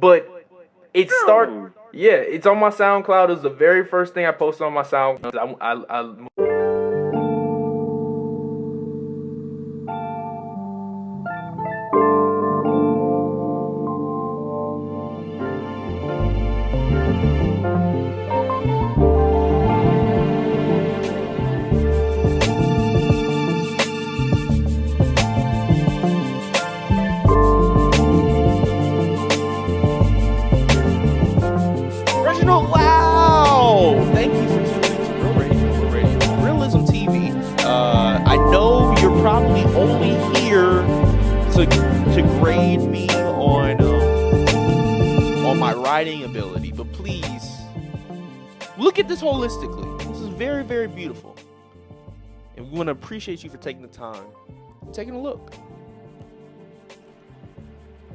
but it's on my SoundCloud. It was the very first thing I posted on my SoundCloud. Reginald Lau! Thank you for tuning in to Real Radio, Realism TV. I know you're probably only here to grade me on my writing ability, but please look at this holistically. This is very, very beautiful, and we want to appreciate you for taking the time, taking a look.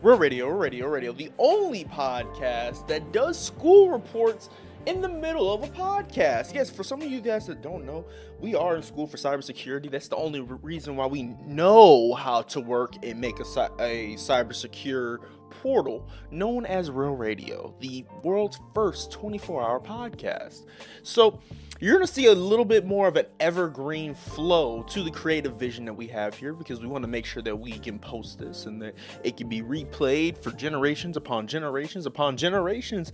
Real Radio, the only podcast that does school reports in the middle of a podcast. Yes, for some of you guys that don't know, we are in school for cybersecurity. That's the only reason why we know how to work and make a cybersecure portal known as Real Radio, the world's first 24-hour podcast. So you're going to see a little bit more of an evergreen flow to the creative vision that we have here, because we want to make sure that we can post this and that it can be replayed for generations upon generations upon generations.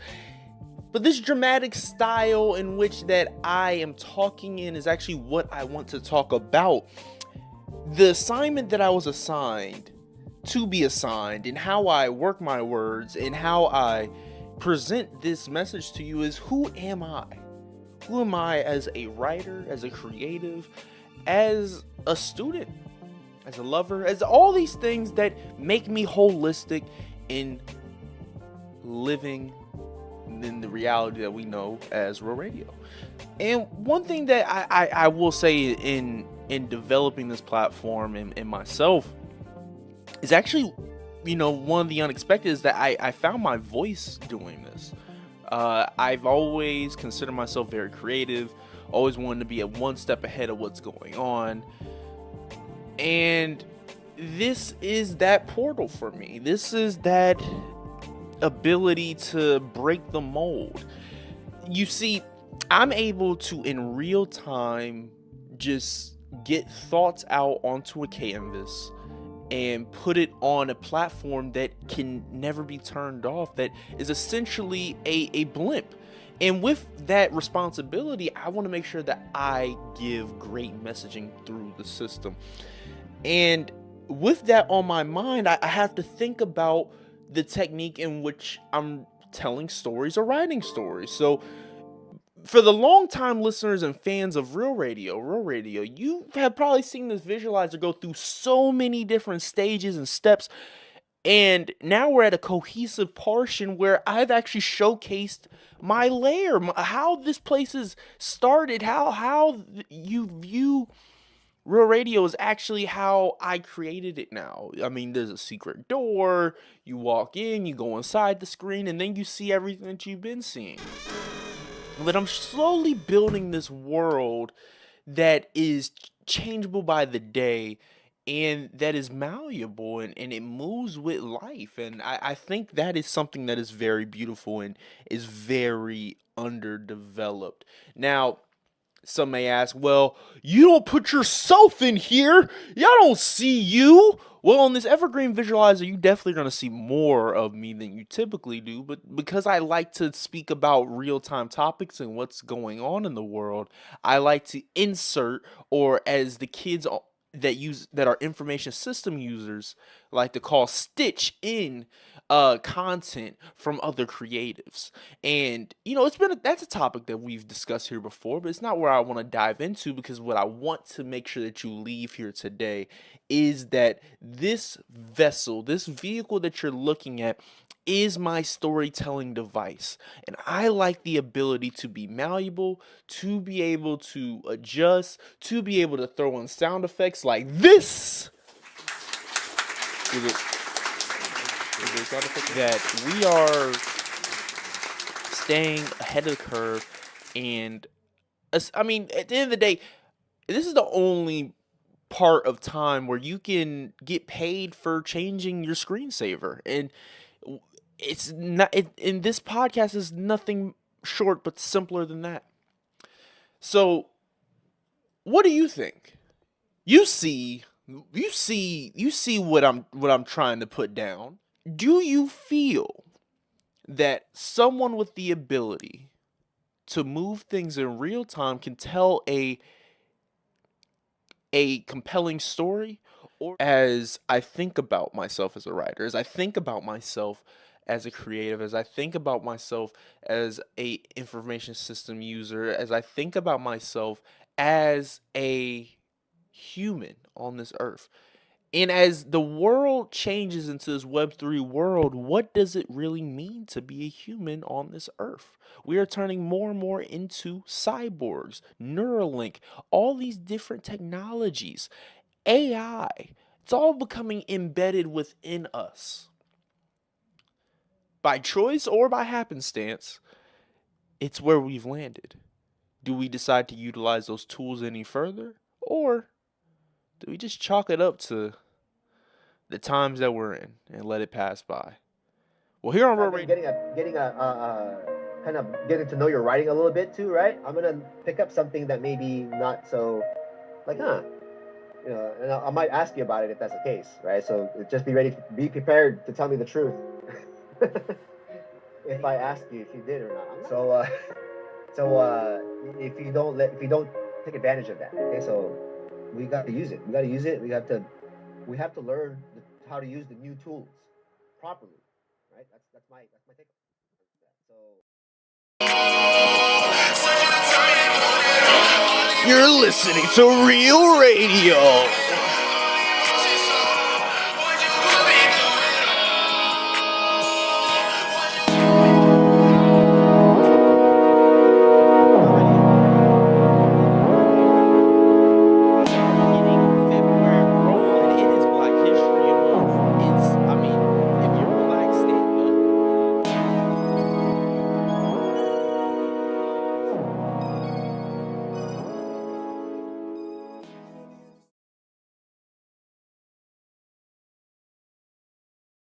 But this dramatic style in which that I am talking in is actually what I want to talk about. The assignment that I was assigned to be assigned, and how I work my words and how I present this message to you is, who am I? Who am I as a writer, as a creative, as a student, as a lover, as all these things that make me holistic in living in the reality that we know as Real Radio. And one thing that I will say in developing this platform and myself is actually, one of the unexpected is that I found my voice doing this. I've always considered myself very creative, always wanted to be one step ahead of what's going on. And this is that portal for me. This is that ability to break the mold. You see, I'm able to, in real time, just get thoughts out onto a canvas and put it on a platform that can never be turned off, that is essentially a blimp. And with that responsibility, I want to make sure that I give great messaging through the system. And with that on my mind, I have to think about the technique in which I'm telling stories or writing stories. So for the long-time listeners and fans of Real Radio, you have probably seen this visualizer go through so many different stages and steps. And now we're at a cohesive portion where I've actually showcased my layer, how this place is started, how you view Real Radio is actually how I created it now. I mean, there's a secret door, you walk in, you go inside the screen, and then you see everything that you've been seeing. But I'm slowly building this world that is changeable by the day and that is malleable and it moves with life. And I think that is something that is very beautiful and is very underdeveloped. Now, some may ask, well, you don't put yourself in here. Y'all don't see you. Well, on this Evergreen Visualizer, you definitely are going to see more of me than you typically do. But because I like to speak about real-time topics and what's going on in the world, I like to insert, or as the kids that are information system users like to call, stitch in content from other creatives. And that's a topic that we've discussed here before, but it's not where I want to dive into, because what I want to make sure that you leave here today is that this vehicle that you're looking at is my storytelling device. And I like the ability to be malleable, to be able to adjust, to be able to throw in sound effects like this. That we are staying ahead of the curve. And I mean, at the end of the day, this is the only part of time where you can get paid for changing your screensaver. And it's not. In this podcast is nothing short but simpler than that. So, what do you think? You see what I'm trying to put down. Do you feel that someone with the ability to move things in real time can tell a compelling story? Or as I think about myself as a writer, as I think about myself as a creative, as I think about myself as a information system user, as I think about myself as a human on this earth, and as the world changes into this Web3 world, what does it really mean to be a human on this earth? We are turning more and more into cyborgs, Neuralink, all these different technologies, AI. It's all becoming embedded within us. By choice or by happenstance, it's where we've landed. Do we decide to utilize those tools any further? Or do we just chalk it up to the times that we're in and let it pass by? Well, here on Real Radio, kind of getting to know your writing a little bit too, right? I'm gonna pick up something that maybe not so like, and I might ask you about it if that's the case, right? So just be prepared to tell me the truth if I ask you if you did or not. So if you don't take advantage of that, okay? So we got to use it. We have to learn how to use the new tools properly, right? That's my take. So you're listening to Real Radio.